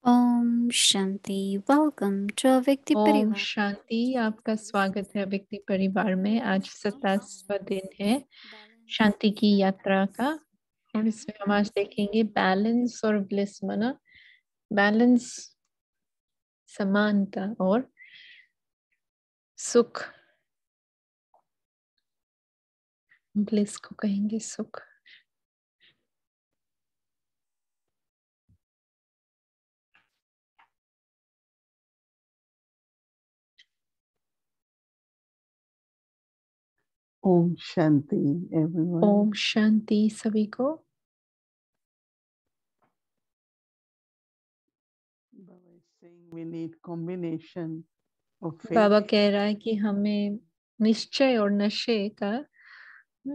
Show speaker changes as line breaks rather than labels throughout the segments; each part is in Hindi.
ओम शांति। वेलकम टू व्यक्ति
ओम
परिवार।
शांति। आपका स्वागत है व्यक्ति परिवार में। आज 27वां दिन है शांति की यात्रा का, और इसमें हम आज देखेंगे बैलेंस और ब्लिस। माना बैलेंस, समानता और सुख। ब्लिस को कहेंगे सुख।
ओम शांति एवरीवन।
ओम शांति सभी को।
Baba is saying we need combination of faith.
बाबा कह रहा है कि हमें निश्चय और नशे का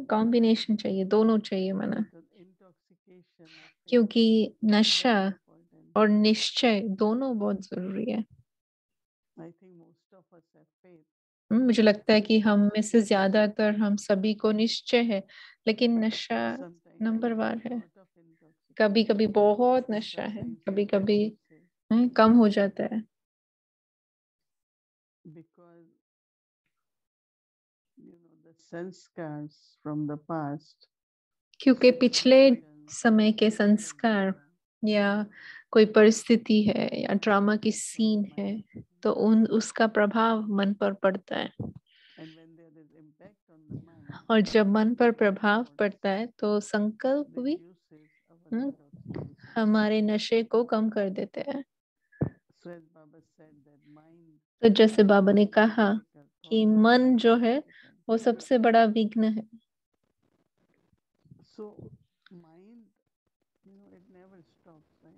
कॉम्बिनेशन चाहिए, दोनों चाहिए। माना
Because intoxication of faith
क्योंकि
is
नशा
very important.
और निश्चय दोनों बहुत जरूरी है।
I think most of us have faith.
मुझे लगता है कि हम में से ज्यादातर, हम सभी को निश्चय है, लेकिन नशा
Sometimes
number
we
war
have
है।
lot of intoxication.
कभी कभी बहुत नशा है,
Sometimes
कभी
we
कभी
reduce it
कम हो जाता है।
because the sanskars from the past.
क्योंकि पिछले
situation,
समय के संस्कार
drama,
या कोई परिस्थिति है या ड्रामा की सीन है, तो उसका प्रभाव मन पर पड़ता है।
and when there is impact on the mind,
और जब मन पर प्रभाव पड़ता है तो संकल्प भी
reduces our intoxication.
हमारे नशे को कम कर देते हैं।
So as Baba said that mind
तो जैसे बाबा ने
is
कहा
obstacle,
कि
thought is
मन जो है
obstacle.
वो सबसे बड़ा विघ्न है।
So mind, it never stops, right?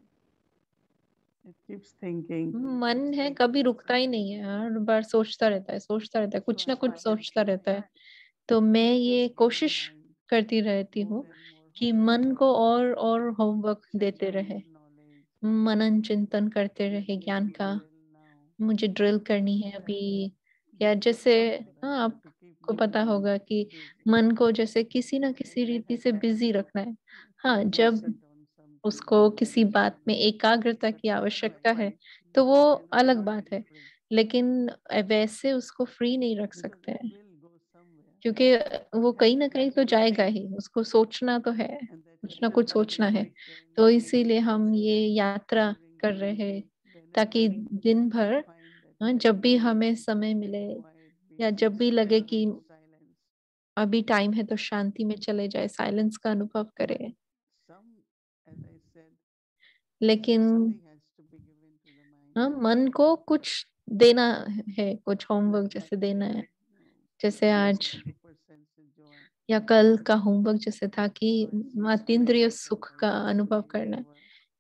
It keeps thinking.
मन है कभी रुकता ही नहीं है, हर बार सोचता रहता है, सोचता रहता है, कुछ ना कुछ सोचता रहता है। तो मैं ये कोशिश करती रहती हूँ कि मन को और होमवर्क देते रहे, मनन चिंतन करते रहे ज्ञान का। मुझे ड्रिल करनी है अभी, या जैसे आपको पता होगा कि मन को जैसे किसी ना किसी रीति से बिजी रखना है। हाँ, जब उसको किसी बात में एकाग्रता की आवश्यकता है तो वो अलग बात है, लेकिन वैसे उसको फ्री नहीं रख सकते हैं, क्योंकि वो कहीं ना कहीं तो जाएगा ही, उसको सोचना तो है, कुछ ना कुछ सोचना है। तो इसीलिए हम ये यात्रा कर रहे हैं, ताकि दिन भर जब भी हमें समय मिले या जब भी लगे कि अभी टाइम है तो शांति में चले जाए, साइलेंस का अनुभव करें। लेकिन मन को कुछ देना है, कुछ होमवर्क जैसे देना है। जैसे आज या कल का होमवर्क जैसे था कि अतीन्द्रिय सुख का अनुभव करना है।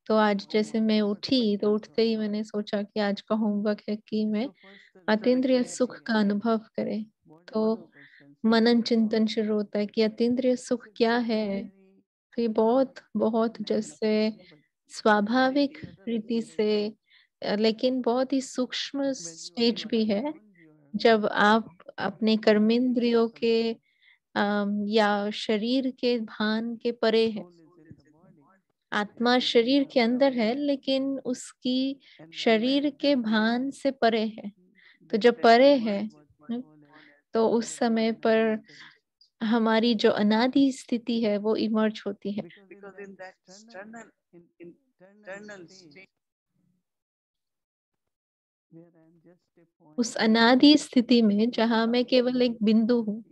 तो आज जैसे मैं उठी तो उठते ही मैंने सोचा कि आज का होमवर्क है कि मैं अतीन्द्रिय सुख का अनुभव करे। तो मनन चिंतन शुरू होता है कि अतीन्द्रिय सुख क्या है। तो ये बहुत बहुत जैसे स्वाभाविक रीति से, लेकिन बहुत ही सूक्ष्म स्टेज भी है, जब आप अपने कर्मेंद्रियों के या शरीर के भान के परे है। आत्मा शरीर के अंदर है, लेकिन उसकी शरीर के भान से परे है। तो जब परे है तो उस समय पर हमारी जो अनादि स्थिति है वो इमर्ज होती है। उस अनादि स्थिति में जहाँ मैं केवल एक बिंदु हूँ,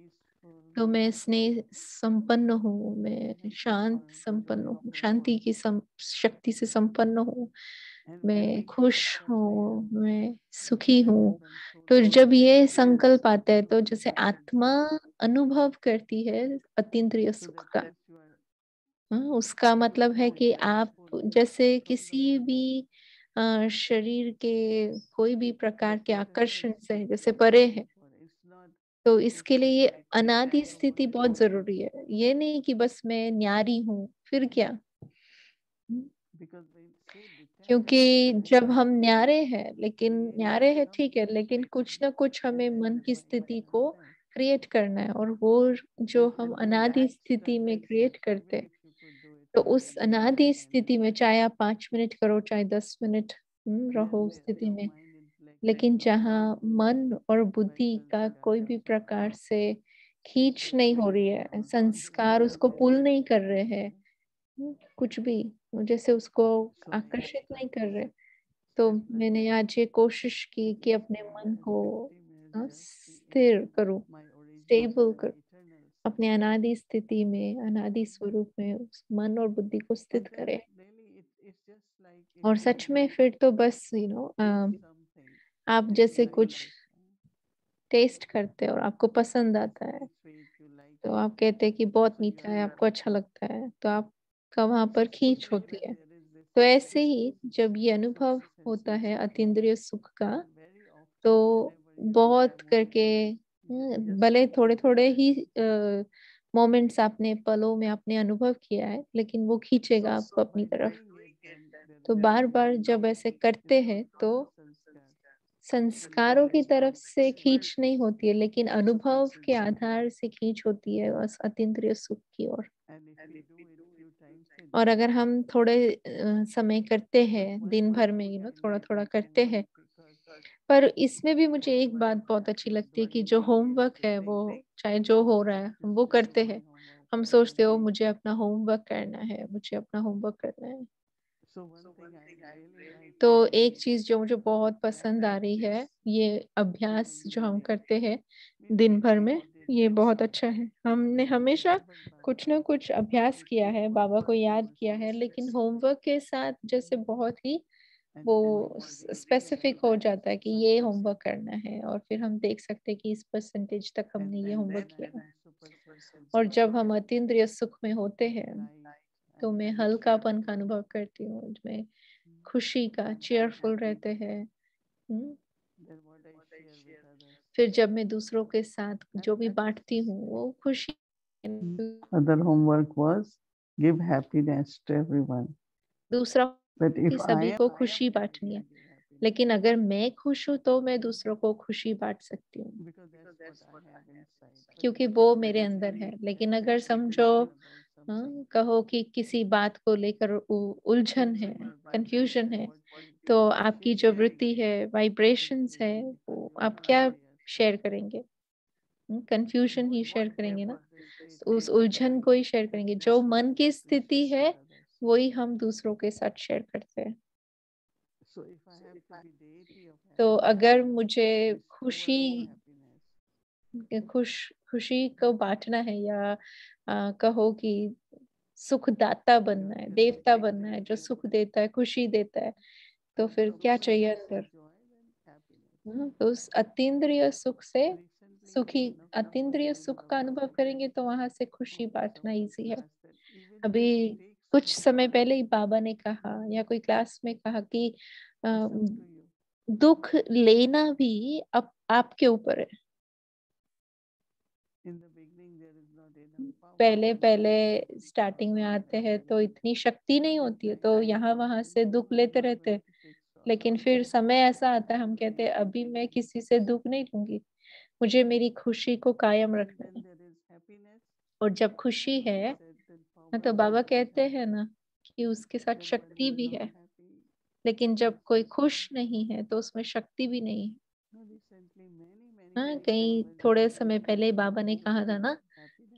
तो मैं स्नेह संपन्न हूँ, मैं शांत संपन्न हूँ, शांति की शक्ति से संपन्न हूँ, मैं खुश हूँ, मैं सुखी हूँ। तो जब ये संकल्प आता है तो जैसे आत्मा अनुभव करती है अतीन्द्रिय सुख का, उसका मतलब है कि आप जैसे किसी भी शरीर के कोई भी प्रकार के आकर्षण से जैसे परे है। तो इसके लिए ये अनादि स्थिति बहुत जरूरी है। ये नहीं कि बस मैं न्यारी हूँ फिर क्या, क्योंकि जब हम न्यारे हैं, लेकिन न्यारे हैं ठीक है, लेकिन कुछ ना कुछ हमें मन की स्थिति को क्रिएट करना है, और वो जो हम अनादि स्थिति में क्रिएट करते हैं, तो उस अनादि स्थिति में चाहे आप 5 मिनट करो चाहे 10 मिनट, रहो उस स्थिति में। लेकिन जहाँ मन और बुद्धि का कोई भी प्रकार से खींच नहीं हो रही है, संस्कार उसको पुल नहीं कर रहे हैं, कुछ भी जैसे उसको आकर्षित नहीं कर रहे, तो मैंने आज ये कोशिश की कि अपने मन को स्थिर करूं, स्टेबल करूं, अपने अनादि स्थिति में, अनादि स्वरूप में उस मन और बुद्धि को स्थित करें। और सच में फिर तो बस आप जैसे कुछ टेस्ट करते हैं और आपको पसंद आता है, तो आप कहते हैं कि बहुत मीठा है, आपको अच्छा लगता है, तो आपका वहां पर खींच होती है। तो ऐसे ही जब ये अनुभव होता है अतीन्द्रिय सुख का, तो बहुत करके भले थोड़े थोड़े ही मोमेंट्स आपने पलों में आपने अनुभव किया है, लेकिन वो खींचेगा आपको अपनी तरफ। तो बार बार जब ऐसे करते हैं तो संस्कारों की तरफ से खींच नहीं होती है, लेकिन अनुभव के आधार से खींच होती है उस अतीन्द्रिय सुख की ओर। और अगर हम थोड़े समय करते हैं दिन भर में, थोड़ा थोड़ा करते हैं, पर इसमें भी मुझे एक बात बहुत अच्छी लगती है कि जो होमवर्क है वो चाहे जो हो रहा है हम वो करते हैं। हम सोचते हो मुझे अपना होमवर्क करना है, मुझे अपना होमवर्क करना है। तो एक चीज जो मुझे बहुत पसंद आ रही है, ये अभ्यास जो हम करते हैं दिन भर में, ये बहुत अच्छा है। हमने हमेशा कुछ ना कुछ अभ्यास किया है, बाबा को याद किया है, लेकिन होमवर्क के साथ जैसे बहुत ही वो स्पेसिफिक हो जाता है कि ये होमवर्क करना है, और फिर हम देख सकते हैं कि इस परसेंटेज तक हमने ये होमवर्क किया। और जब हम अतीन्द्रिय सुख में होते हैं तो मैं हल्कापन का अनुभव करती हूँ, मैं खुशी का, चेयरफुल रहते हैं। फिर जब मैं दूसरों के साथ जो भी बांटती हूँ वो खुशी।
Other homework was give happiness to everyone.
दूसरा
But
कि
if
सभी को खुशी बांटनी है, लेकिन अगर मैं खुश हूँ तो मैं दूसरों को खुशी बांट सकती हूँ, क्योंकि वो मेरे अंदर है। लेकिन अगर समझो कहो कि किसी बात को लेकर उलझन है, कंफ्यूजन है, तो आपकी जो वृत्ति है, वाइब्रेशंस है, वो आप क्या शेयर करेंगे? कंफ्यूजन ही शेयर करेंगे ना, तो उस उलझन को ही शेयर करेंगे। जो मन की स्थिति है वही हम दूसरों के साथ शेयर करते हैं। तो अगर मुझे खुशी को बांटना है, या कहो कि सुखदाता बनना है, देवता बनना है जो सुख देता है, खुशी देता है, तो फिर क्या चाहिए अंदर? तो उस अतीन्द्रिय सुख से सुखी, अतीन्द्रिय सुख का अनुभव करेंगे तो वहां से खुशी बांटना इजी है। अभी कुछ समय पहले ही बाबा ने कहा, या कोई क्लास में कहा कि दुख लेना भी आपके ऊपर है। पहले पहले स्टार्टिंग में आते हैं तो इतनी शक्ति नहीं होती है, तो यहाँ वहां से दुख लेते रहते हैं। लेकिन फिर समय ऐसा आता है, हम कहते हैं अभी मैं किसी से दुख नहीं लूंगी, मुझे मेरी खुशी को कायम रखना है। और जब खुशी है तो बाबा कहते हैं ना कि उसके साथ शक्ति भी है, लेकिन जब कोई खुश नहीं है तो उसमें शक्ति भी नहीं है। हाँ, कहीं थोड़े समय पहले बाबा ने कहा था ना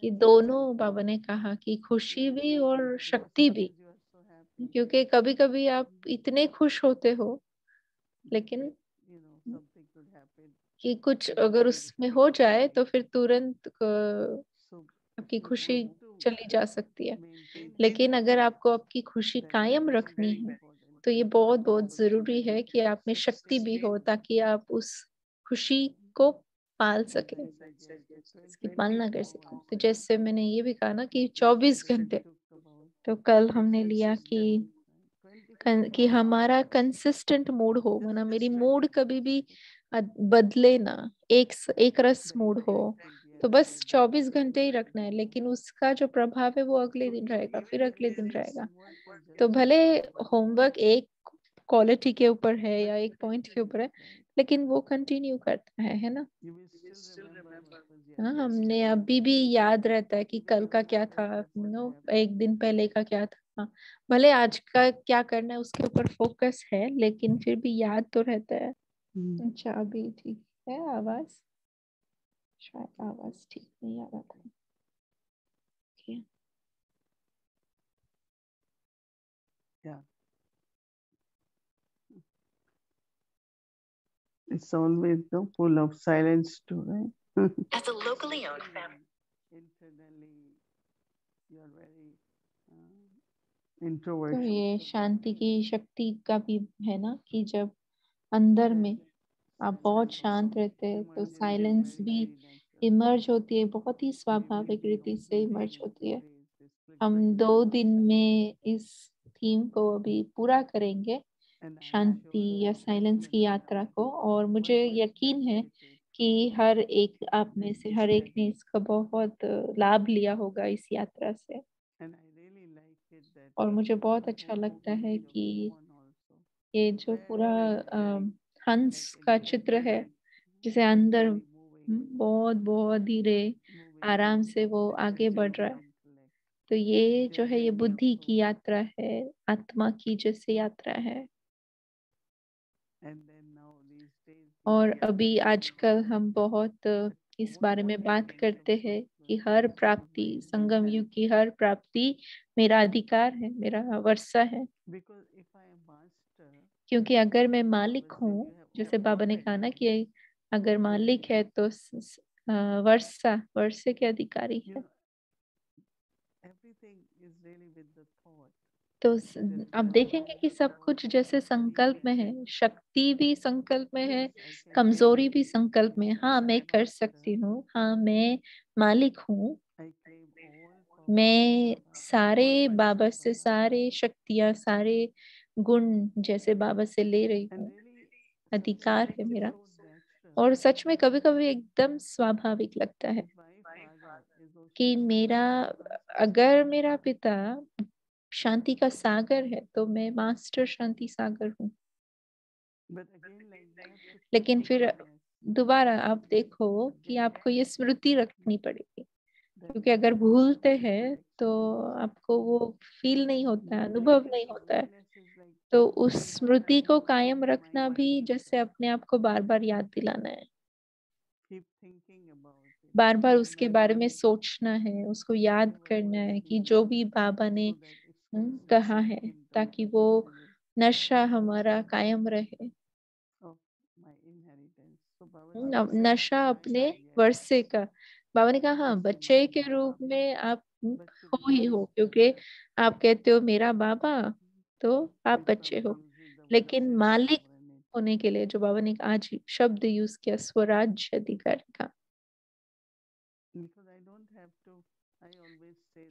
कि दोनों, बाबा ने कहा कि खुशी भी और शक्ति भी, क्योंकि कभी कभी आप इतने खुश होते हो, लेकिन कि कुछ अगर उसमें हो जाए तो फिर तुरंत आपकी खुशी चली जा सकती है। लेकिन अगर आपको आपकी खुशी कायम रखनी है तो ये बहुत बहुत जरूरी है कि आप में शक्ति भी हो, ताकि आप उस खुशी को पाल सके, इसकी पालना कर सके। तो जैसे मैंने ये भी कहा ना कि 24 घंटे, तो कल हमने लिया कि हमारा कंसिस्टेंट मूड हो, माना मेरी मूड कभी भी बदले ना, एक रस मूड हो, तो बस 24 घंटे ही रखना है, लेकिन उसका जो प्रभाव है वो अगले दिन रहेगा, फिर अगले दिन रहेगा। तो भले होमवर्क एक क्वालिटी के ऊपर है या एक पॉइंट के ऊपर है, लेकिन वो कंटिन्यू करता है ना। हाँ, हमने अभी भी याद रहता है कि कल का क्या था, एक दिन पहले का क्या था। हाँ, भले आज का क्या करना है उसके ऊपर फोकस है, लेकिन फिर भी याद तो रहता है। अच्छा, अभी ठीक है आवाज? शायद आवाज ठीक नहीं आ रहा था। Okay.
Yeah. It's always so full of silence too, right?
As a locally owned family.
Internally, you're very
तो
introversion.
ये शांति की शक्ति का भी है ना, कि जब अंदर में आप बहुत शांत रहते हैं तो साइलेंस भी इमर्ज होती है, बहुत ही स्वाभाविक रीति से इमर्ज होती है। हम 2 दिन में इस थीम को अभी पूरा करेंगे, शांति या साइलेंस की यात्रा को, और मुझे यकीन है कि हर एक आप में से हर एक ने इसका बहुत लाभ लिया होगा इस यात्रा से। और मुझे बहुत अच्छा लगता है कि ये जो पूरा हंस का चित्र है, जिसे अंदर बहुत बहुत धीरे आराम से वो आगे बढ़ रहा है, तो ये जो है ये बुद्धि की यात्रा है, आत्मा की जैसे यात्रा है। और अभी आजकल हम बहुत इस बारे में बात करते हैं कि हर प्राप्ति, संगम युग की हर प्राप्ति मेरा अधिकार है, मेरा वर्षा है। क्योंकि अगर मैं मालिक हूँ, जैसे बाबा ने कहा ना कि अगर मालिक है तो वर्षा, वर्षे के अधिकारी है। तो आप देखेंगे कि सब कुछ जैसे संकल्प में है, शक्ति भी संकल्प में है, कमजोरी भी संकल्प में है। हाँ, मैं कर सकती हूँ, हाँ मैं मालिक हूँ, मैं सारे बाबा से सारे शक्तियाँ, सारे गुण जैसे बाबा से ले रही हूँ, अधिकार है मेरा। और सच में कभी कभी एकदम स्वाभाविक लगता है कि मेरा, अगर मेरा पिता शांति का सागर है तो मैं मास्टर शांति सागर हूँ। लेकिन फिर दोबारा आप देखो कि आपको ये स्मृति रखनी पड़ेगी, क्योंकि अगर भूलते हैं तो आपको वो फील नहीं होता है, अनुभव नहीं होता है। तो उस स्मृति को कायम रखना भी जैसे अपने आप को बार बार याद दिलाना है, बार बार उसके बारे में सोचना है, उसको याद करना है कि जो भी बाबा ने कहा है, ताकि वो नशा हमारा कायम रहे। नशा अपने वर्षे का, बाबा ने कहा हाँ, बच्चे के रूप में आप हो ही हो, क्योंकि आप कहते हो मेरा बाबा, तो आप बच्चे हो। लेकिन मालिक होने के लिए, जो बाबा ने आज शब्द यूज किया, स्वराज्य अधिकारी का,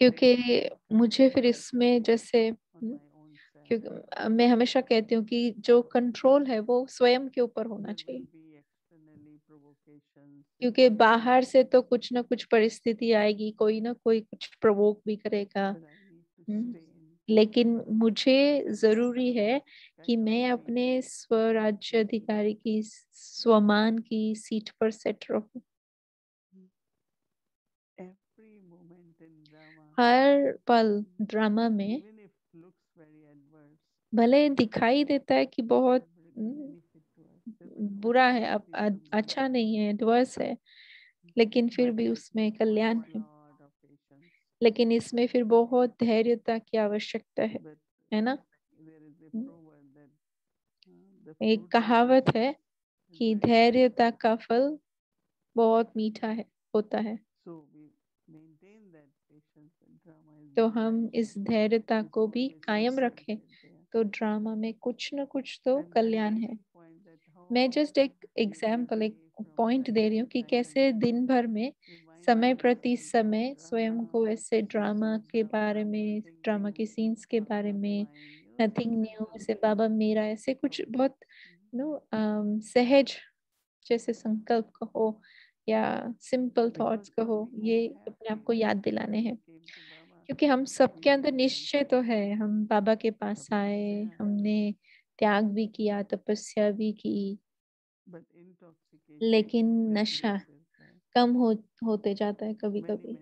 क्योंकि मुझे फिर इसमें जैसे क्योंकि मैं हमेशा कहती हूँ कि जो कंट्रोल है वो स्वयं के ऊपर होना चाहिए, क्योंकि बाहर से तो कुछ ना कुछ परिस्थिति आएगी, कोई ना कोई कुछ प्रवोक भी करेगा। लेकिन मुझे जरूरी है कि मैं अपने स्वराज्य अधिकारी की, स्वमान की सीट पर सेट रहूं। हर पल ड्रामा में भले दिखाई देता है कि बहुत बुरा है, अब अच्छा नहीं है, एडवर्स है, लेकिन फिर भी उसमें कल्याण है। लेकिन इसमें फिर बहुत धैर्यता की आवश्यकता है ना। एक कहावत है कि धैर्यता का फल बहुत मीठा है, होता है। तो हम इस धैर्यता को भी कायम रखें तो ड्रामा में कुछ न कुछ तो कल्याण है। मैं जस्ट एक एग्जाम्पल, एक पॉइंट दे रही हूँ कि कैसे दिन भर में समय प्रति समय स्वयं को ऐसे ड्रामा के बारे में, ड्रामा के सीन्स के बारे में, नथिंग न्यू, ऐसे बाबा मेरा, ऐसे कुछ बहुत सहज जैसे संकल्प कहो या सिंपल थॉट्स कहो, ये अपने आप को याद दिलाने हैं। क्योंकि हम सबके अंदर निश्चय तो है, हम बाबा के पास आए, हमने त्याग भी किया, तपस्या भी की, लेकिन नशा कम होते जाता है कभी कभी,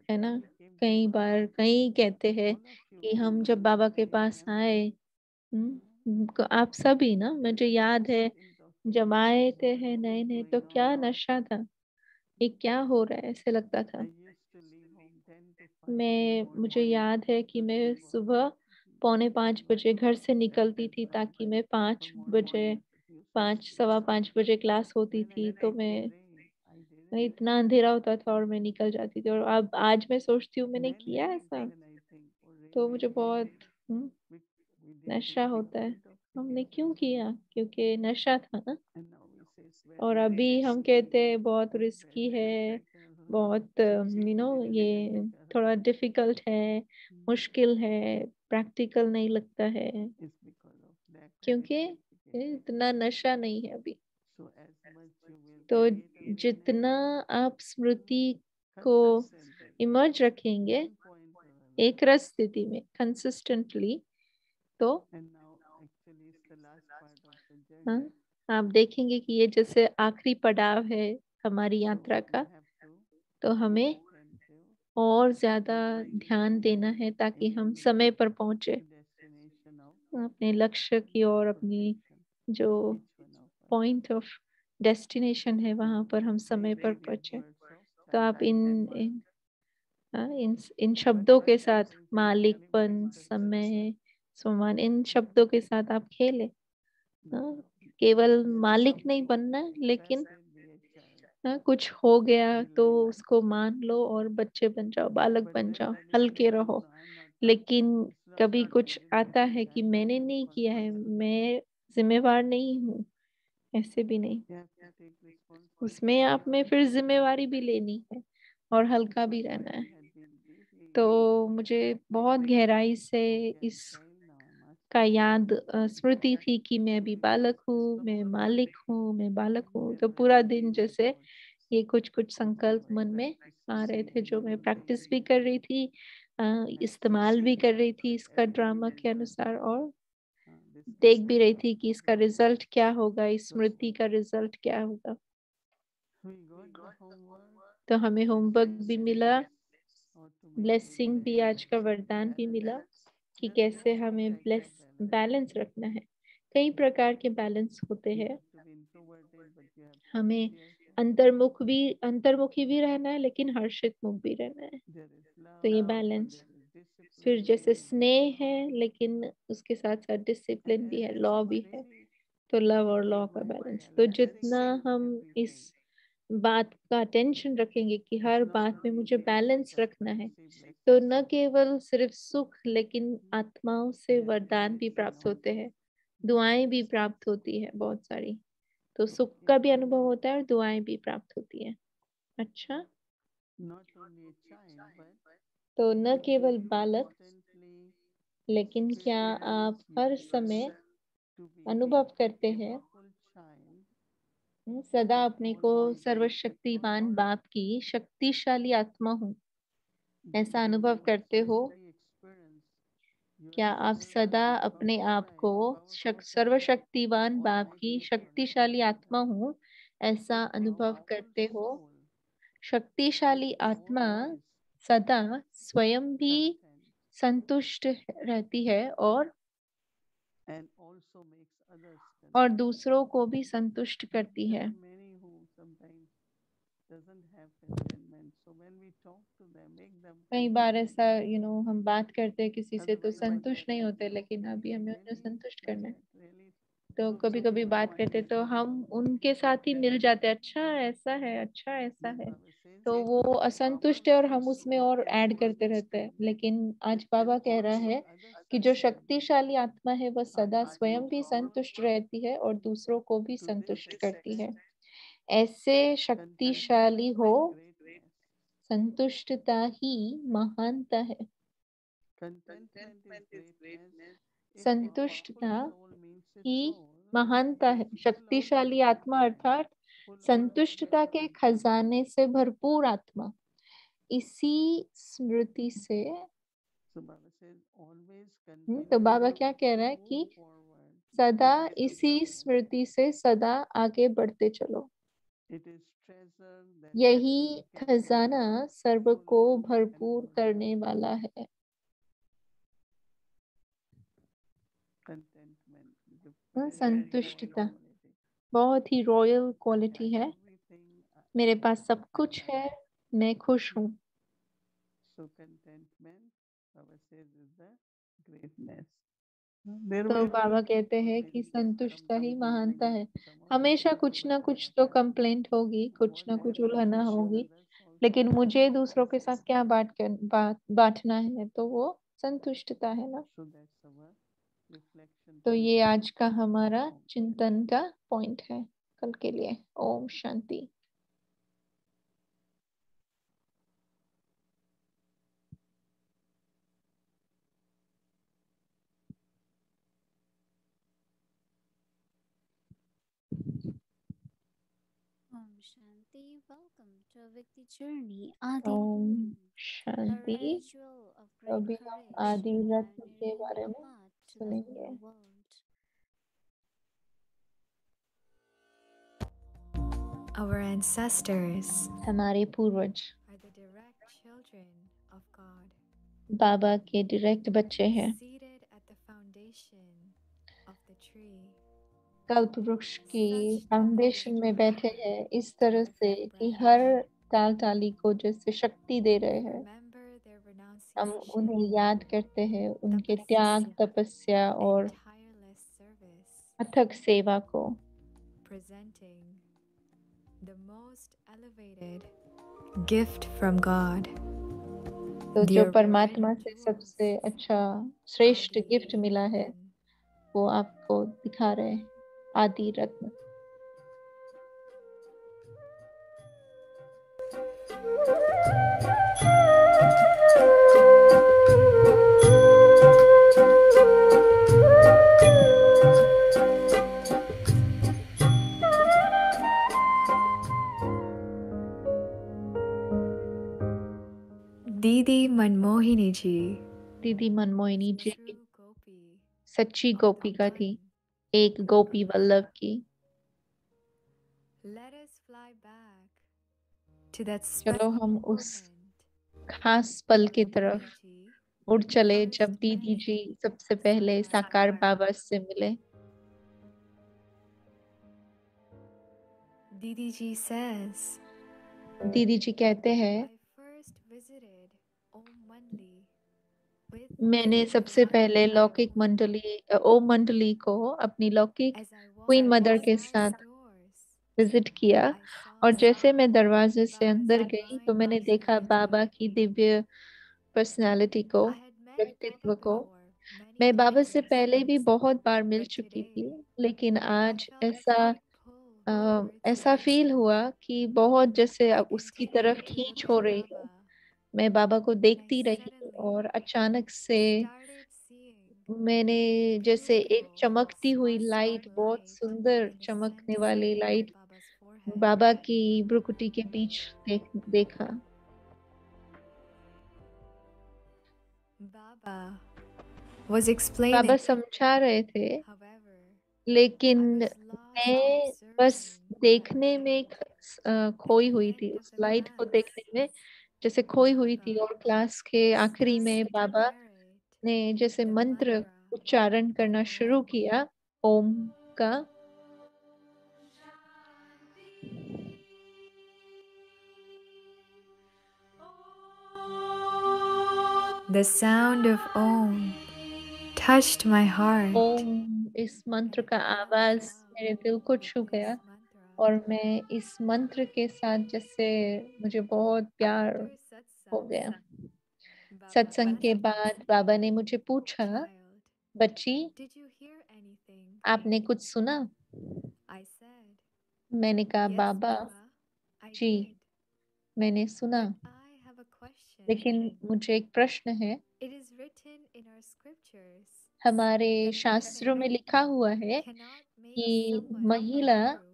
है ना। कई बार कई कहते हैं कि हम जब बाबा के पास आए, आप सभी ना, मुझे याद है जब आए थे है नए नए, तो क्या नशा था, ये क्या हो रहा है ऐसे लगता था। मुझे याद है कि मैं सुबह 4:45 घर से निकलती थी ताकि मैं 5 बजे, 5 सवा 5 बजे क्लास होती थी, तो मैं इतना अंधेरा होता था और मैं निकल जाती थी। और अब आज मैं सोचती हूँ मैंने किया ऐसा, तो मुझे बहुत नशा होता है। हमने क्यों किया, क्योंकि नशा था ना। और अभी हम कहते हैं बहुत रिस्की है, बहुत ये थोड़ा डिफिकल्ट है, मुश्किल है, प्रैक्टिकल नहीं लगता है, क्योंकि इतना नशा नहीं है अभी। तो जितना आप स्मृति को इमर्ज रखेंगे एक रस स्थिति में कंसिस्टेंटली, तो हाँ, आप देखेंगे कि ये जैसे आखिरी पड़ाव है हमारी यात्रा का, तो हमें और ज्यादा ध्यान देना है ताकि हम समय पर पहुंचे अपने लक्ष्य की ओर, अपनी जो पॉइंट ऑफ डेस्टिनेशन है वहां पर हम समय पर पहुंचे। तो आप इन शब्दों के साथ, मालिकपन, समय, सम्मान, इन शब्दों के साथ आप खेलें। केवल मालिक नहीं बनना है, लेकिन कुछ हो गया तो उसको मान लो और बच्चे बन जाओ, बालक बन जाओ, हल्के रहो। लेकिन कभी कुछ आता है कि मैंने नहीं किया है, मैं जिम्मेवार नहीं हूँ, ऐसे भी नहीं, उसमें आप में फिर जिम्मेवारी भी लेनी है और हल्का भी रहना है। तो मुझे बहुत गहराई से इस का याद स्मृति थी कि मैं भी बालक हूँ, मैं मालिक हूँ, मैं बालक हूँ। तो पूरा दिन जैसे ये कुछ कुछ संकल्प मन में आ रहे थे, जो मैं प्रैक्टिस भी कर रही थी, इस्तेमाल भी कर रही थी इसका ड्रामा के अनुसार, और देख भी रही थी कि इसका रिजल्ट क्या होगा, इस स्मृति का रिजल्ट क्या होगा। तो हमें होमवर्क भी मिला, ब्लेसिंग भी, आज का वरदान भी मिला कि कैसे हमें बैलेंस रखना है। कई प्रकार के बैलेंस होते हैं, हमें अंतर्मुखी भी रहना है, लेकिन हर्षित मुख भी रहना है। तो ये बैलेंस, फिर जैसे स्नेह है लेकिन उसके साथ साथ डिसिप्लिन भी है, लॉ भी है, तो लव और लॉ का बैलेंस। तो जितना हम इस बात का अटेंशन रखेंगे कि हर बात में मुझे बैलेंस रखना है, तो न केवल सिर्फ सुख, लेकिन आत्माओं से वरदान भी प्राप्त होते हैं, दुआएं भी प्राप्त होती है बहुत सारी। तो सुख का भी अनुभव होता है और दुआएं भी प्राप्त होती है। अच्छा, तो न केवल बालक, लेकिन क्या आप हर समय अनुभव करते हैं, सदा अपने को सर्वशक्तिमान बाप की शक्तिशाली आत्मा हूँ, ऐसा अनुभव करते हो? क्या आप सदा अपने आप को सर्वशक्तिवान बाप की शक्तिशाली आत्मा हूँ ऐसा अनुभव करते हो? शक्तिशाली आत्मा सदा स्वयं भी संतुष्ट रहती है और दूसरों को भी संतुष्ट करती है। कई बार ऐसा हम बात करते हैं किसी से तो संतुष्ट नहीं होते, लेकिन अभी हमें उन्हें संतुष्ट करना है। तो कभी कभी बात करते तो हम उनके साथ ही मिल जाते, अच्छा ऐसा है, अच्छा ऐसा है, तो वो असंतुष्ट है और हम उसमें और ऐड करते रहते हैं। लेकिन आज बाबा कह रहा है कि जो शक्तिशाली आत्मा है वह सदा स्वयं भी संतुष्ट रहती है और दूसरों को भी संतुष्ट करती है। ऐसे शक्तिशाली हो, संतुष्टता ही महानता है। संतुष्टता ही महानता है। शक्तिशाली आत्मा अर्थात संतुष्टता के खजाने से भरपूर आत्मा। इसी स्मृति से तो बाबा क्या कह रहा है कि सदा इसी स्मृति से सदा आगे बढ़ते चलो। यही खजाना सर्व को भरपूर करने वाला है।
contentment is a very
संतुष्टता
royal quality.
बहुत ही रॉयल क्वालिटी है।
Everything
मेरे पास सब कुछ
I
है,
have.
मैं खुश हूँ।
So contentment, Baba says, is the greatness. There
तो
will
बाबा
be
कहते हैं कि संतुष्टता ही महानता है। हमेशा कुछ ना कुछ तो कंप्लेंट होगी, कुछ ना कुछ उल्हना होगी, लेकिन मुझे दूसरों के साथ क्या बांटना है, तो वो संतुष्टता है ना।
So that's our reflection
तो
for
ये
today.
आज का हमारा
Om.
चिंतन का पॉइंट है कल के लिए। Om Shanti.
Om Shanti. Welcome to a Vikti journey. Adi,
Om
a
Shanti.
ritual of great
अभी हम
courage,
आदि रत्न के
pioneering
बारे
a
में
path to the
सुनेंगे।
new world.
Our ancestors
हमारे पूर्वज
are the direct children of God,
बाबा के डायरेक्ट बच्चे हैं।
seated at the foundation of the tree.
कल्प वृक्ष की
Such
फाउंडेशन
divinity
में बैठे
power
हैं, इस तरह
with
से
that
कि
branch.
हर टाल टाली को जैसे शक्ति दे रहे हैं।
Remember their
हम
renunciation
उन्हें याद करते हैं, उनके त्याग,
तपस्या,
तपस्या और
and tireless service,
अथक सेवा को,
presenting the most elevated gift from God.
तो
The
जो
Aurora
परमात्मा से
jewels
सबसे अच्छा श्रेष्ठ
Adi
गिफ्ट मिला है,
Ratna.
वो आपको दिखा रहे हैं। आदि रत्न।
Didi Manmohini ji
दीदी Manmohini
was
ji
a true gopi
सच्ची
of
गोपिका थी,
Damban.
एक गोपी वल्लभ की।
Let us fly back to that
चलो
special
हम उस
moment
खास पल की
when
तरफ
Didi ji
उड़ चले
first
जब दीदी
met
जी सबसे पहले
Sakar
साकार
Baba.
बाबा से मिले।
Didi ji says,
दीदी जी कहते हैं,
I first visited Om Mandli with
मैंने
Queen
सबसे
Mother
पहले लौकिक मंडली ओम मंडली को अपनी लौकिक
as I
queen
walked
mother के
inside
साथ
the doors.
विजिट किया,
I saw
और जैसे मैं दरवाजे से
Baba's
अंदर गई तो
divine
मैंने देखा
personality.
बाबा की दिव्य पर्सनालिटी को,
I had met
व्यक्तित्व
Baba
को।
before many
मैं बाबा से
times,
पहले भी बहुत बार मिल
but
चुकी
today
थी, लेकिन
I
आज
felt a
ऐसा
deep pull towards
ऐसा
him.
फील हुआ कि बहुत जैसे
I
अब उसकी तरफ
continued to
खींच
look
हो
at
रही हूँ।
Baba
मैं बाबा को
when I
देखती रही
suddenly
और अचानक से
started seeing
मैंने जैसे एक
beautiful
चमकती हुई
sparks
लाइट,
of
बहुत
light
सुंदर
in the
चमकने
center
वाली
of
लाइट
Baba's forehead.
बाबा की भ्रुकुटी के बीच देखा।
Baba was
बाबा
explaining,
समझा रहे थे,
however,
लेकिन
I was lost in
मैं बस
observing
देखने में खोई हुई थी,
end of
उस
the
लाइट को
class.
देखने में जैसे खोई हुई थी। और क्लास के आखिरी में
started to
बाबा
narrate
ने जैसे
the
मंत्र
mantra
उच्चारण करना
of
शुरू
Om.
किया, ओम का।
The sound of Om touched my heart.
ओम, इस मंत्र का आवाज मेरे दिल को छू गया, और मैं इस मंत्र के साथ जैसे मुझे बहुत प्यार
After
हो
satsang,
गया।
Baba
सत्संग के
asked
बाद
me,
बाबा ने मुझे पूछा,
child,
बच्ची
did you hear anything?
आपने कुछ सुना?
I said,
मैंने कहा,
yes,
Baba
Baba, I
ji,
did.
मैंने सुना,
But I have a question.
लेकिन मुझे एक प्रश्न है।
It is written in our scriptures
हमारे
that a
शास्त्रों में
woman
लिखा हुआ है
cannot make
कि
someone a
महिला
guru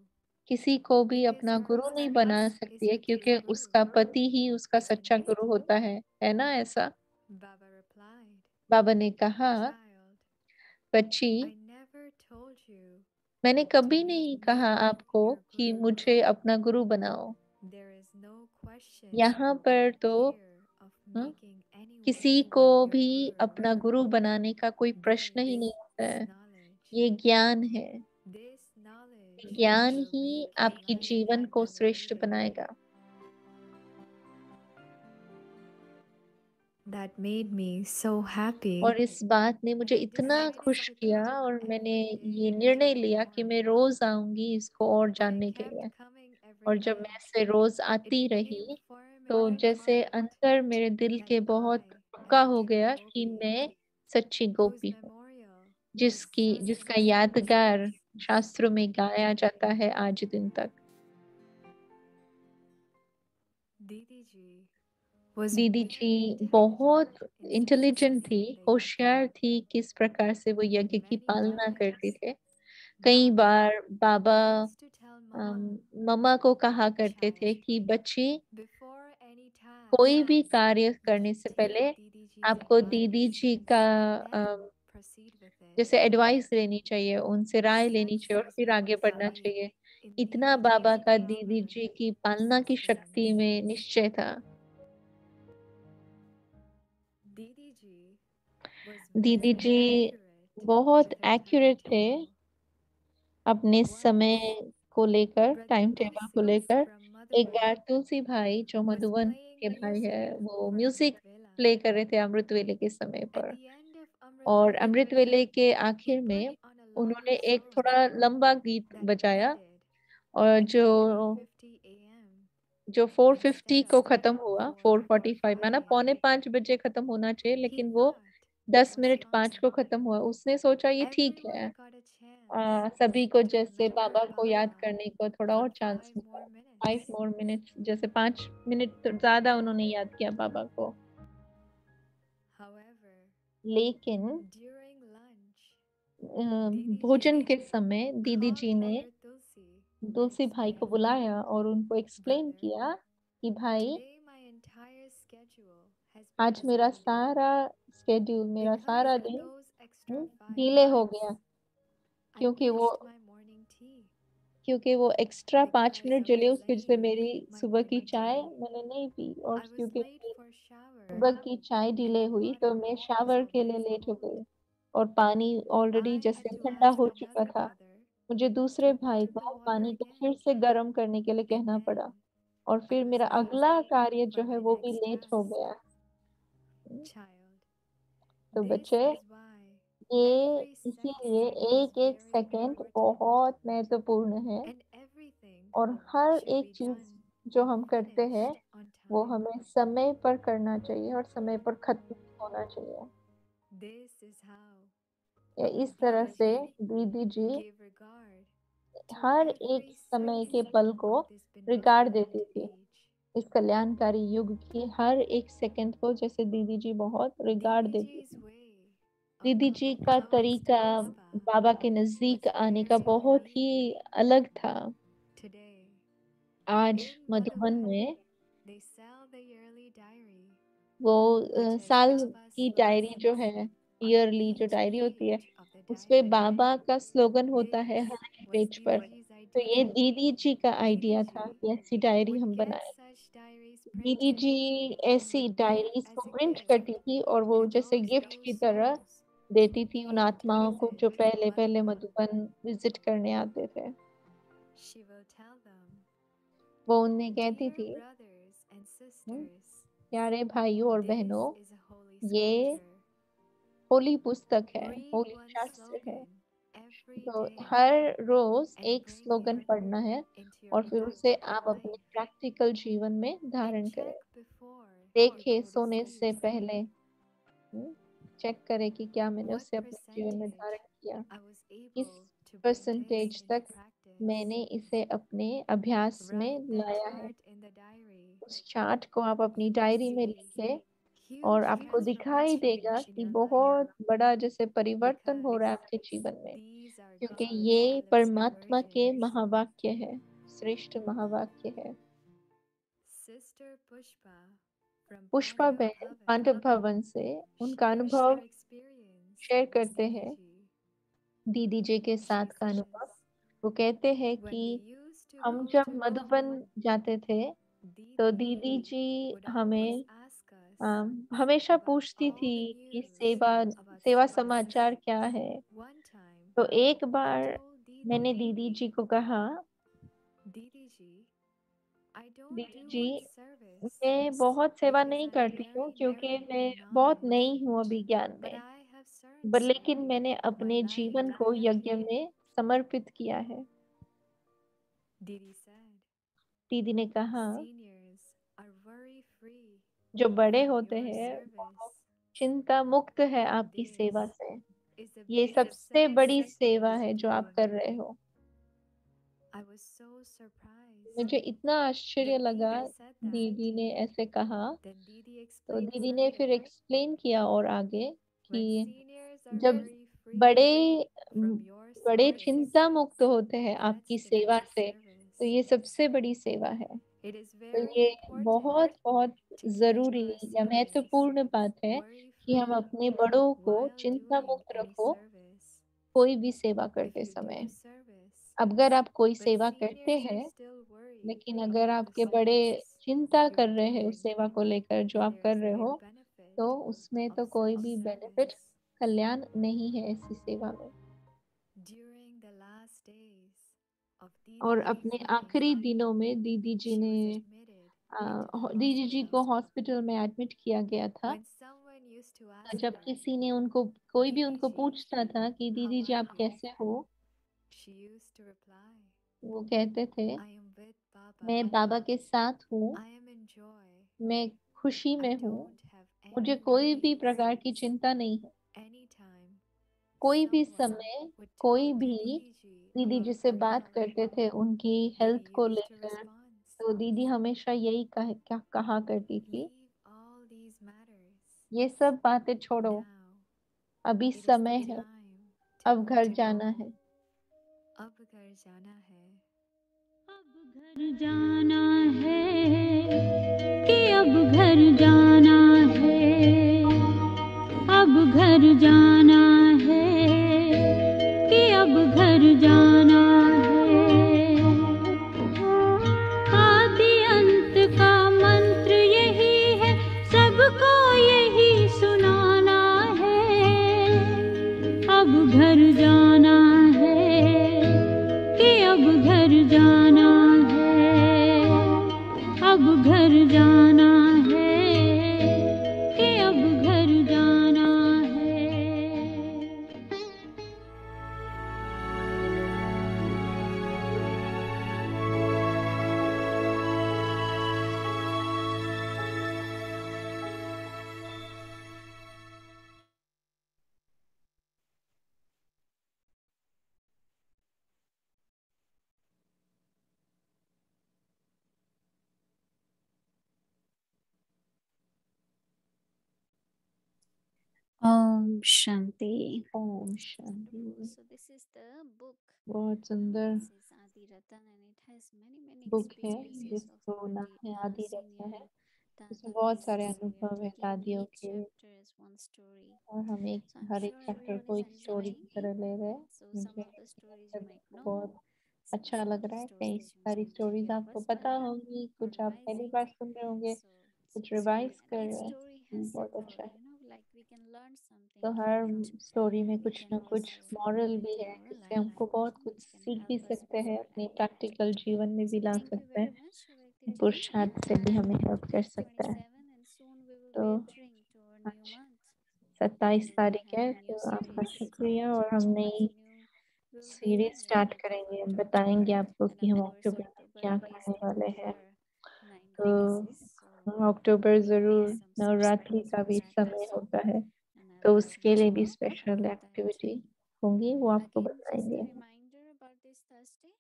किसी को भी
because
अपना
her
गुरु नहीं
husband
बना
is
सकती है,
her
क्योंकि
true
उसका
guru.
पति ही उसका
Isn't
सच्चा
it?
गुरु होता है ना? ऐसा
Baba replied,
बाबा ने कहा,
child,
बच्ची
I never told you
मैंने
to
कभी
make
नहीं
me
कहा आपको
your
कि
guru.
मुझे अपना गुरु बनाओ।
There is no question
यहाँ पर तो
here of
हाँ,
making anyone
किसी को
your
भी
guru
अपना गुरु बनाने का कोई प्रश्न ही नहीं
because
होता है।
knowledge.
ये ज्ञान है।
This knowledge
ज्ञान
will
ही
make
आपकी
life
जीवन को श्रेष्ठ
unbelievable.
बनाएगा।
That made me so happy.
और इस बात ने मुझे
I
इतना
decided
खुश
to
किया
come
और मैंने
every
ये
day
निर्णय
to
लिया कि मैं
learn.
रोज आऊंगी इसको और
When I
जानने के
kept
लिए।
coming every
और जब
day,
मैं इससे रोज
it
आती
became
रही
firm
तो
in my
जैसे
heart
अंदर मेरे दिल
that
के बहुत
I
पक्का
am the
हो
true
गया कि
Gopi,
मैं सच्ची
whose
गोपी हूँ,
memorial is
जिसका
sung in
यादगार
scriptures
शास्त्रों में
still
गाया
today.
जाता है आज दिन तक।
Didi ji was
दीदी
very
जी बहुत
intelligent in
इंटेलिजेंट थी,
supervising the
होशियार
yajna.
थी किस प्रकार से वो यज्ञ की
Many
पालना करते
times,
थे। कई
Baba
bar Baba
used to tell Mama,
मम्मा को कहा करते थे
child,
कि बच्ची
before any
कोई भी
task,
कार्य
you
करने से
take
पहले
Didi ji's
आपको दीदी
advice
जी का
and then
um,
proceed with it.
जैसे एडवाइस लेनी चाहिए, उनसे राय लेनी
Such
चाहिए और
was
फिर आगे
Baba's
बढ़ना
belief
चाहिए।
in
इतना
Didi
बाबा
ji's
का
power
दीदी जी की
to
पालना की शक्ति
sustain.
में निश्चय था।
Didi ji was
दीदी
very
जी
accurate
बहुत
with her
एक्यूरेट थे
timetable.
अपने समय
Once,
को लेकर,
Brother
टाइम टेबल को
Tulsi
लेकर।
from
एक बार
Madhuban
तुलसी भाई जो
was
मधुबन
playing
के भाई है
music
वो
for
music
Amrit Vela.
Play कर रहे थे अमृत वेले के समय
At
पर।
the end of Amrit
और
Vela,
अमृत वेले के
he
आखिर
put
में
on a
उन्होंने
longer
एक
solo
थोड़ा लंबा गीत
that
बजाया
ended
और
at 4:50 a.m.
जो 450
instead
को
of
खत्म हुआ, 4:45 माना
4:45
पौने
a.m.
5 बजे खत्म होना चाहिए,
He
लेकिन वो
thought it
10
was
minute
fine.
5 को खत्म हुआ। उसने सोचा ये ठीक है,
Everyone got a chance
सभी को
to
जैसे
remember
बाबा को याद
Baba
करने को थोड़ा
for
और चांस
5
मिला।
more
5
minutes.
मोर मिनट्स, जैसे 5 मिनट तो ज्यादा उन्होंने याद किया बाबा को।
However,
लेकिन
during lunch, Didi
भोजन
ji
के समय दीदी
called
जी ने
Brother Tulsi and
तुलसी भाई को
explained,
बुलाया और उनको एक्सप्लेन
Brother,
किया कि भाई
today my entire schedule has been
आज मेरा
disrupted
सारा स्केड्यूल, मेरा
because
सारा
of
दिन
those extra 5
डिले हो
minutes.
गया,
I
क्योंकि
missed my morning tea
वो एक्स्ट्रा 5
because
मिनट
of
जले उसकी वजह से
delaying
मेरी
my
सुबह की
morning
चाय
tea.
मैंने नहीं पी, और
I was
क्योंकि
late
मेरी
for shower
सुबह की चाय
and
डिले
the
हुई तो
water
मैं
was
शावर के लिए
already
लेट हो
full.
गई और पानी ऑलरेडी
I
जैसे
had to
ठंडा
ask
हो चुका
another
था।
brother
मुझे दूसरे
to
भाई
put the
को
water
पानी को फिर
again,
से गर्म करने के लिए
and
कहना
then
पड़ा, और
I
फिर
was
मेरा
late
अगला कार्य जो
for
है
my
वो भी
next
लेट हो
task.
गया।
Child,
तो
this
बच्चे,
is why
ये
every
इसीलिए
second is
एक एक
very
सेकंड
important
बहुत महत्वपूर्ण है,
and everything
और हर
should
एक
be
चीज
done
जो
and
हम करते हैं
finished on
वो
time.
हमें समय पर करना चाहिए और समय पर खत्म होना चाहिए।
This is how
इस तरह
Didi
से
ji
दीदी जी
gave regard to
हर एक
every
समय के
second
पल को
of this
रिगार्ड
benevolent
देती थी।
age.
इस कल्याणकारी युग की हर एक सेकंड को जैसे दीदी जी बहुत रिगार्ड
Didi
देती
ji's
थी।
way of
दीदी जी
coming
का
close to
तरीका
Pushpa
बाबा के
was
नजदीक आने का
very
बहुत ही
unique.
अलग था।
Today,
आज
in
मधुबन
Madhuban,
में
they sell the yearly diary,
वो
which has
साल
Baba's
की डायरी जो
slogans
है,
on
ईयरली जो
each
डायरी होती है,
page of the
उस पे
diary.
बाबा का स्लोगन होता है
This
हर एक
was
पेज
Didi
पर।
ji's
तो ये
idea.
दीदी जी का
Didi
आइडिया था
ji
कि ऐसी डायरी
would
हम
get
बनाए।
such diaries
दीदी
printed
जी
and
ऐसी
would give
डायरीज
as
को
a
प्रिंट
gift
करती थी और वो
to
जैसे
those
गिफ्ट की तरह
souls
देती
who
थी उन
came to
आत्माओं को जो
visit
पहले पहले
Madhuban.
मधुबन विजिट करने आते थे।
She will tell them,
वो उन्हें कहती
dear
थी,
brothers and sisters,
प्यारे भाइयों और
this
बहनों,
is a holy
ये
scripture.
होली पुस्तक है,
Read
होली
one
शास्त्र है।
slogan every
तो
day
हर रोज
and
एक
bring
स्लोगन
it
पढ़ना है
into your
और फिर उसे
practical
आप अपने
life.
प्रैक्टिकल जीवन में
And
धारण करें।
check before you
देखिए
go to
सोने से
sleep
पहले चेक करें कि क्या मैंने
what
उसे अपने जीवन में धारण
percentage
किया,
I was
किस
able to bring this
percentage
into
तक
practice.
मैंने इसे अपने अभ्यास में
Write that
लाया है।
chart in the diary.
उस चार्ट को आप अपनी
You will
डायरी में
see
लिखें और
huge
आपको दिखाई
transformation
देगा
in
कि
your life
बहुत बड़ा जैसे परिवर्तन हो
because
रहा है आपके जीवन में,
these are
क्योंकि
God's
ये
blessed
परमात्मा के
versions.
महावाक्य है, श्रेष्ठ महावाक्य है।
Sister Pushpa from
Pushpa
Pandav
बहन
Bhavan
पांडव भवन से उनका
shares
अनुभव
her experience
शेयर
with
करते
Didi
हैं
ji.
दीदी जी के
She
साथ का
says,
अनुभव। वो कहते हैं
when
कि
we used to
हम
go
जब
to
मधुबन
Madhuban,
जाते थे तो
Didi
दीदी जी
would
हमें
always ask us
हमेशा पूछती
all the
थी कि
news
सेवा
about
सेवा
service.
समाचार क्या है।
One time,
तो एक
I
बार
told
मैंने
Didi,
दीदी जी को कहा,
Didi ji, I don't
दीदी
do
जी
much service
मैं बहुत सेवा
because
नहीं
I'm
करती हूँ
very
क्योंकि
narrow
मैं
in
बहुत
knowledge,
नई हूँ अभी ज्ञान
but
में,
I have
पर
served
लेकिन मैंने
my
अपने
life
जीवन को यज्ञ
diligently.
में समर्पित किया है।
Didi said,
दीदी ने कहा,
seniors are worry free
जो बड़े
from
होते
your
हैं वो
service.
चिंता मुक्त है
And
आपकी
this
सेवा से।
is the
ये
biggest
सबसे बड़ी सेवा है जो आप
discipline.
कर रहे हो।
I was so surprised.
मुझे इतना आश्चर्य
When
लगा,
Didi said that,
दीदी ने ऐसे कहा।
then Didi
तो
explained
दीदी ने फिर
further.
एक्सप्लेन किया और आगे
When
कि
seniors are
जब
worry free
बड़े
from your
बड़े
service,
चिंता मुक्त होते हैं
that's
आपकी
the
सेवा
biggest
से,
service.
तो ये सबसे बड़ी सेवा है।
It is
तो
very
ये
important
बहुत बहुत
to keep
जरूरी
our
या
seniors
महत्वपूर्ण बात है
worry
कि हम
free
अपने बड़ों को
while
चिंता
doing
मुक्त
any
रखो
service.
कोई भी सेवा
If
करते
you do
समय।
service,
अगर आप कोई
but
सेवा करते
seniors are
हैं,
still worried
लेकिन अगर
about the
आपके बड़े
service
चिंता
you
कर
are
रहे हैं
doing,
उस सेवा को लेकर जो
then
आप
there
कर
is
रहे
no
हो,
benefit
तो उसमें
of
तो कोई
such
भी बेनिफिट,
service.
कल्याण नहीं है ऐसी सेवा में।
During the last days of
और
Didi Ji's
अपने
life,
आखिरी दिनों में दीदी जी
she was
ने
admitted into the
दीदी जी को
hospital.
हॉस्पिटल में एडमिट किया गया था।
When someone used to
तो
ask
जब
her,
किसी ने उनको कोई भी
Didi
उनको
ji,
पूछता था कि
how
दीदी जी
are
आप
you?
कैसे हो,
She used to reply,
वो कहते थे
I am with Baba.
मैं बाबा के साथ हूँ,
I am in joy.
मैं खुशी
I
में हूँ,
don't have
मुझे
any
कोई भी
worries.
प्रकार की चिंता नहीं है।
Anytime
कोई भी
someone
समय
would
कोई
talk to
भी
Didi ji
दीदी जी
about
से
her
बात
health,
करते थे उनकी हेल्थ
Didi
को
used to
लेकर,
respond,
तो दीदी हमेशा यही क्या कहा करती थी,
leave all these matters.
ये सब बातें छोड़ो,
Now
अभी
it is
समय
the
है,
time
अब घर
to
जाना
go.
है।
अब घर जाना है।
अब घर जाना है कि अब घर जाना है, अब घर जाना है कि अब घर जाना है। आदि अंत का मंत्र यही है, सबको यही सुनाना है। अब घर जाना है कि अब घर जाना है, अब घर जाना है कि अब घर जाना है।
Om Shanti.
Om Shanti.
So this is the book.
बहुत सुंदर
This is Adi Ratan and it has many
book है
experiences
जिसको
of
नाम है आदि रत्न
senior
है। इसमें बहुत सारे
dadis. So we are
अनुभव है
taking
दादियों
each
के,
chapter as one story.
और हम
So I'm
हर एक
sure
चैप्टर
everyone
को
is
एक स्टोरी
enjoying
की तरह ले रहे हैं।
it. So some
मुझे
of the stories you
सब
might know,
बहुत
some
अच्छा लग रहा है। कई
stories you
सारी
might
स्टोरीज
hear
आपको
first
पता
time
होंगी,
or
कुछ आप पहली
revising.
बार सुन रहे होंगे,
So
कुछ
it's
रिवाइज
and
कर
each
रहे हैं।
story has
बहुत
some
अच्छा है।
moral, like we can learn something
तो
from
हर
it.
स्टोरी में
We
कुछ
can
न कुछ
also
मॉरल भी
implement in
है,
our
जिससे हमको
life,
बहुत कुछ
which can
सीख भी
help us
सकते हैं, अपने
beforehand.
प्रैक्टिकल जीवन में भी
So
ला
thank you
सकते
very
हैं,
much, Vyakti Ji.
पुरुषार्थ से भी हमें हेल्प कर सकता है।
27 and soon we will
तो
be entering to our new
आज
month.
27
We will
तारीख है,
have a new
तो आपका
series.
शुक्रिया, और हम नई
We will be
series
learning
start
about
करेंगे। हम
October.
बताएंगे आपको
And
कि हम
of course
अक्टूबर में
October
क्या
is
करने
the
वाले हैं।
lunar 9
तो
days. So
October
there will
ज़रूर
be some
नवरात्रि
special
का भी समय
practice
होता है,
and I
तो
will let
उसके
you
लिए भी
know
special
about that.
Activity होंगी, वो आपको
Again, just
बताएंगे।
a reminder about this Thursday,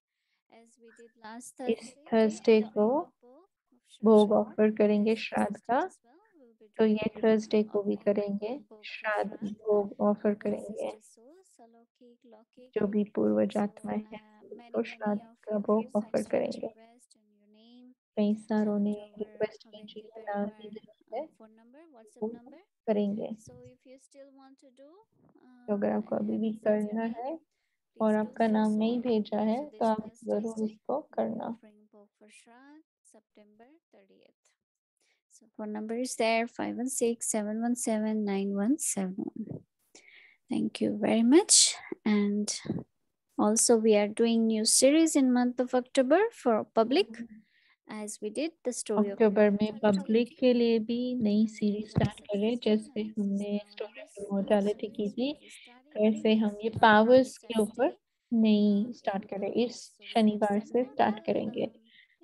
as we did last
इस
Thursday,
थर्सडे को
offering of book of
भोग
Shraddha.
ऑफर करेंगे
This
श्राद्ध
Thursday
का,
as well, we'll be
तो
doing
ये थर्सडे को भी
offering
करेंगे,
book for
श्राद्ध
Shraddha
भोग ऑफर
of the
करेंगे।
sister souls, Salokik, Lokik.
जो भी पूर्वज
So
आत्माएं हैं
many
उनको श्राद्ध
of
का
you
भोग
have
ऑफर
sent
करेंगे।
request and your name
कई सारों ने
and our
रिक्वेस्ट की
Vyakti
है, नाम
Parivar
भी दिया है,
phone number, WhatsApp
वो
number.
करेंगे।
So if you still want to do
तो अगर आपको
and
अभी भी
haven't sent your
करना
name,
है और
please do
आपका नाम
so.
नहीं भेजा है,
So
तो
this
आप
past
ज़रूर
Thursday,
उसको करना।
offering book for Shraddh, September 30th. So phone number is there, 516-717-9171. Thank you very much. And also we are doing new series in month of October for public, as we did the story of
अक्टूबर में पब्लिक के लिए भी नई सीरीज स्टार्ट करें, जैसे हमने स्टोरी ऑफ इमॉर्टैलिटी की थी, वैसे हम ये पावर्स के ऊपर नई स्टार्ट करें। इस शनिवार से स्टार्ट करेंगे।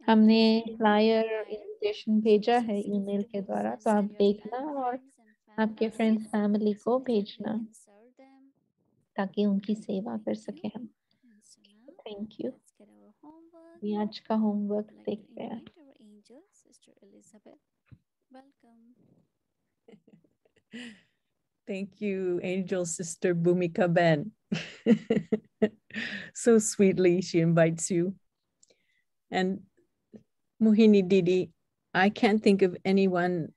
हमने फ्लायर इन्विटेशन भेजा है ईमेल के द्वारा, तो आप देखना और आपके फ्रेंड्स फैमिली को भेजना ताकि उनकी सेवा कर सके हम। Thank you. ये आज का होमवर्क देखते हैं।
Sister Elizabeth, welcome.
Thank you, Angel Sister Bhumika Ben. So sweetly, she invites you. And Mohini Didi, I can't think of anyone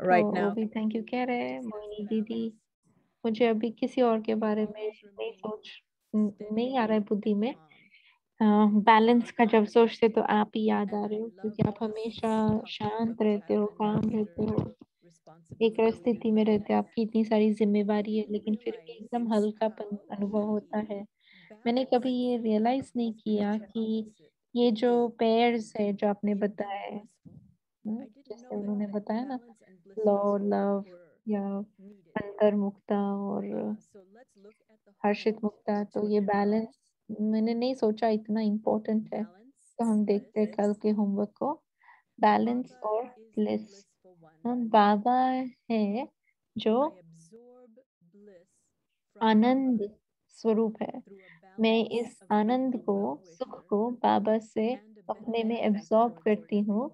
right now.
वो भी थैंक यू कह रहे हैं मोहिनी दीदी। मुझे अभी किसी और के बारे में नहीं आ रहा है बुद्धि में। बैलेंस का जब सोचते तो आप ही याद आ रहे हो, क्योंकि आप हमेशा शांत रहते हो, काम रहते हो, एक स्थिति में रहते हो। आपकी इतनी सारी जिम्मेवारी है, लेकिन फिर भी एकदम हल्कापन अनुभव होता है। मैंने कभी ये रियलाइज नहीं किया कि ये जो पेयर्स है जो आपने बताया है, जैसे उन्होंने बताया ना, लव लव या अंतर्मुक्ता और हर्षित मुक्ता, तो ये बैलेंस मैंने नहीं सोचा इतना इम्पोर्टेंट है। तो हम देखते हैं कल के होमवर्क को, बैलेंस और ब्लिस। बाबा है जो आनंद स्वरूप है। मैं इस आनंद को, सुख को बाबा से अपने में एब्जॉर्ब करती हूँ।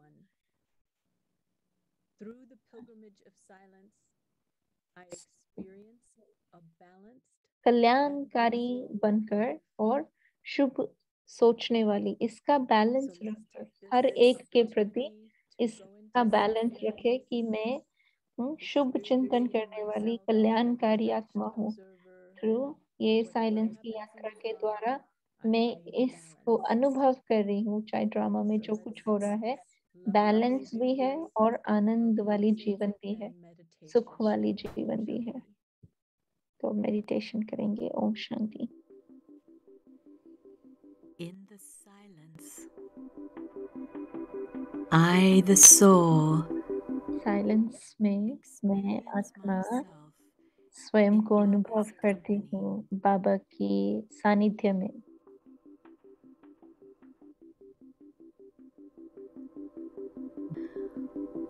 कल्याणकारी बनकर और शुभ सोचने वाली, इसका बैलेंस रखकर हर एक के प्रति इसका बैलेंस रखे कि मैं शुभ चिंतन करने वाली कल्याणकारी आत्मा हूँ। थ्रू ये साइलेंस की यात्रा के द्वारा मैं इसको अनुभव कर रही हूँ, चाहे ड्रामा में जो कुछ हो रहा है, बैलेंस भी है और आनंद वाली जीवन भी है, सुख वाली जीवन भी है। तो मेडिटेशन करेंगे। Om Shanti.
In the silence, I, the soul,
silence में मैं आत्मा स्वयं को अनुभव करती हूँ बाबा की सानिध्य में।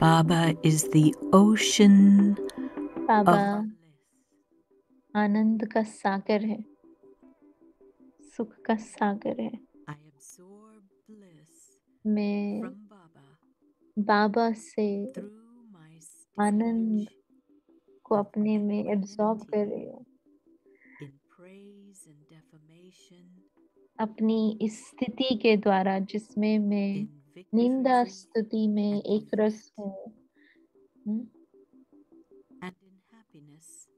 Baba is the ocean
Baba
of
आनंद का सागर है, सुख का सागर है।
I absorb bliss
मैं
from Baba
बाबा से
through my
आनंद
stage
को अपने में एब्जॉर्ब कर रही हूँ।
in praise and defamation,
अपनी इस स्थिति के द्वारा जिसमें मैं
in
निंदा
victory
स्तुति में
and
एक रस हूँ,
and in happiness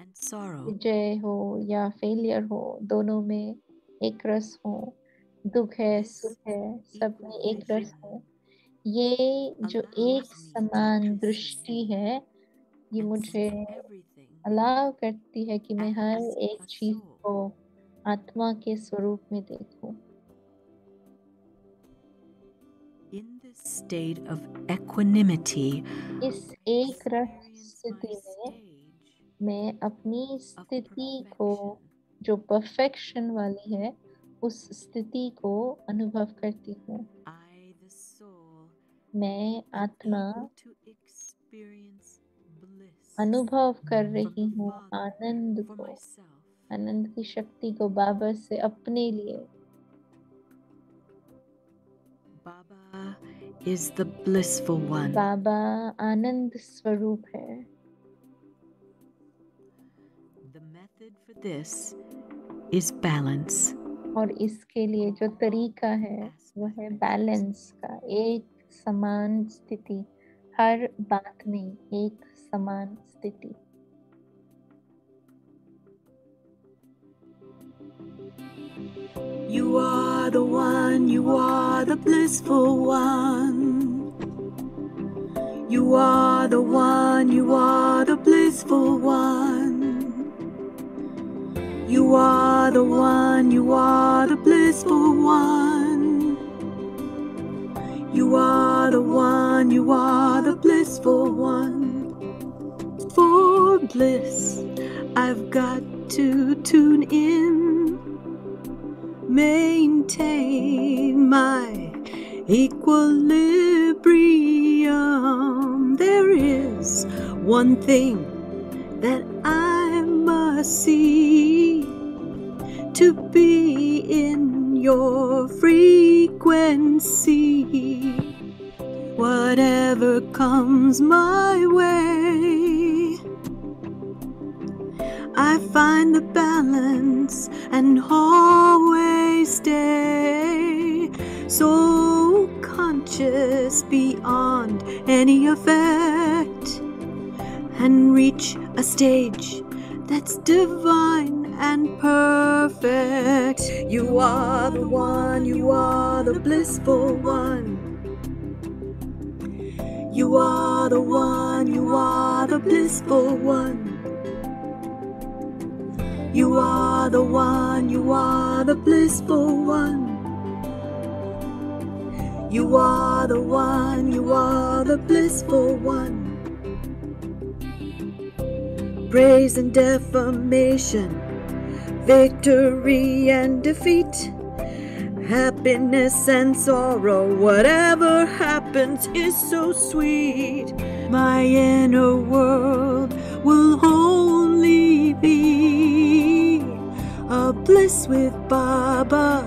and sorrow.
विजय हो या फेलियर हो, दोनों में एक रस हो, दुख है सुख है, सब में एक रस हो। ये जो एक समान दृष्टि है, ये मुझे अलाव करती है कि मैं हर एक चीज को आत्मा के स्वरूप में देखूं।
In this state of equanimity,
इस एक रस स्थिति में मैं अपनी स्थिति को, जो परफेक्शन वाली है, उस स्थिति को अनुभव करती हूँ।
I, the soul,
मैं आत्मा
able to experience bliss
अनुभव कर
from
रही
the
हूँ
Father
आनंद
for
को,
myself.
आनंद की शक्ति को बाबा से अपने लिए।
Baba is the blissful one.
बाबा आनंद स्वरूप है।
The method for this is balance.
और इसके लिए जो तरीका है वह है बैलेंस का, एक समान स्थिति, हर बात में एक समान स्थिति।
You are the one, you are the blissful one. You are the one, you are the blissful one. You are the one, you are the blissful one. You are the one, you are the blissful one. For bliss, I've got to tune in, maintain my equilibrium. There is one thing that I must see, to be in your frequency. Whatever comes my way, I find the balance and always stay so conscious beyond any effect, and reach a stage that's divine and perfect. You are the one, you are the blissful one. You are the one, you are the blissful one. You are the one, you are the blissful one. You are the one, you are the blissful one. Praise and defamation, victory and defeat, happiness and sorrow, whatever happens is so sweet. My inner world will only be a bliss with Baba.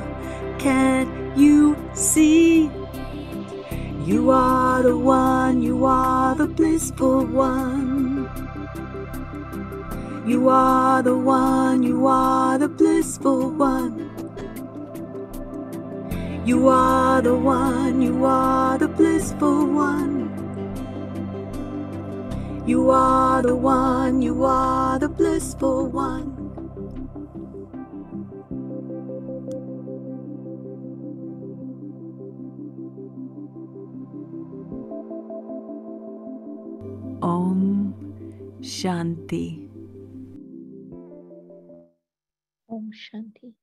Can't you see? You are the one, you are the blissful one. You are the one, you are the blissful one. You are the one, you are the blissful one. You are the one, you are the blissful one. Om Shanti.
Om Shanti.